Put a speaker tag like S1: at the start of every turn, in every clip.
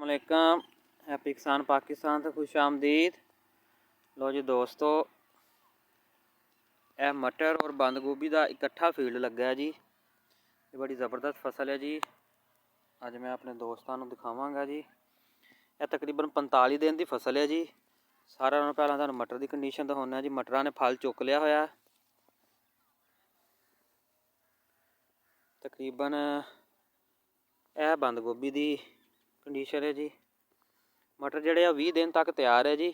S1: अस्सलामुअलैकुम। हैप्पी किसान पाकिस्तान तो खुश आमदीद। लो जी दोस्तों, यह मटर और बंद गोभी का इकट्ठा फील्ड लगा है जी। ये बड़ी ज़बरदस्त फसल है जी। अज मैं अपने दोस्तों को दिखावांगा जी। यह तकरीबन 45 दिन की फसल है जी। सारा नालों पहला तुहानूं मटर की कंडीशन दिखाउंदा जी। मटरां ने फल चुक लिया होया। तकरीबन यह बंद गोभी की कंडीशन है जी। मटर जिहड़े 20 दिन तक तैयार है जी।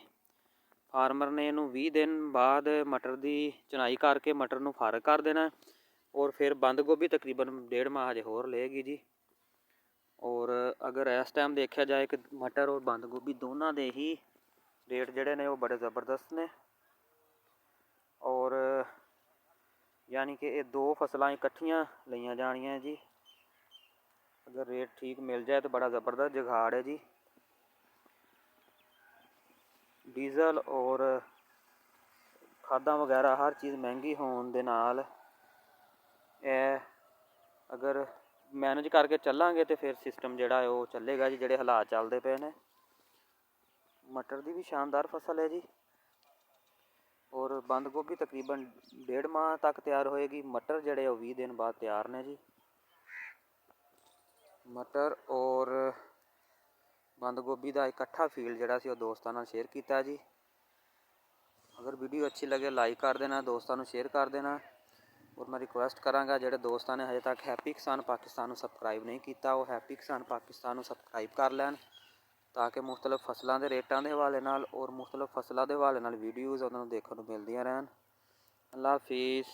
S1: फार्मर ने इनू 20 दिन बाद मटर की चुनाई करके मटर नूं फारग कर देना और फिर बंद गोभी तकरीबन 1.5 माह हजे होर लेगी जी। और अगर इस टाइम देखा जाए कि मटर और बंद गोभी दोनों के ही रेट जोड़े ने वो बड़े ज़बरदस्त ने। और यानी कि ये दो फसलां इकट्ठियां लईयां जानियां जी। अगर रेट ठीक मिल जाए तो बड़ा ज़बरदस्त जुगाड़ है जी। डीजल और खादा वगैरह हर चीज़ महंगी होने दे नाल अगर मैनेज करके चलांगे तो फिर सिस्टम जोड़ा है वो चलेगा जी। जोड़े हालात चलते पे ने। मटर की भी शानदार फसल है जी। और बंद गोभी तकरीबन 1.5 माह तक तैयार होएगी। मटर जोड़े 20 दिन बाद तैयार ने जी। मटर और बंद गोभी का इकट्ठा फील्ड जोड़ा सी दोस्तों नाल शेयर किया जी। अगर वीडियो अच्छी लगे लाइक कर देना, दोस्तों को शेयर कर देना। और मैं रिक्वेस्ट कराँगा जोड़े दोस्तों ने हजे तक हैप्पी किसान पाकिस्तान सबसक्राइब नहीं किया वो हैप्पी किसान पाकिस्तान सबसक्राइब कर लैन ताकि मुख्तलिफ फसलों के रेटों के हवाले नाल और मुख्तलिफ फसलों के हवाले नाल वीडियोज़ उन्होंने देखने को मिलदियां रहन। अल्लाह हाफिज़।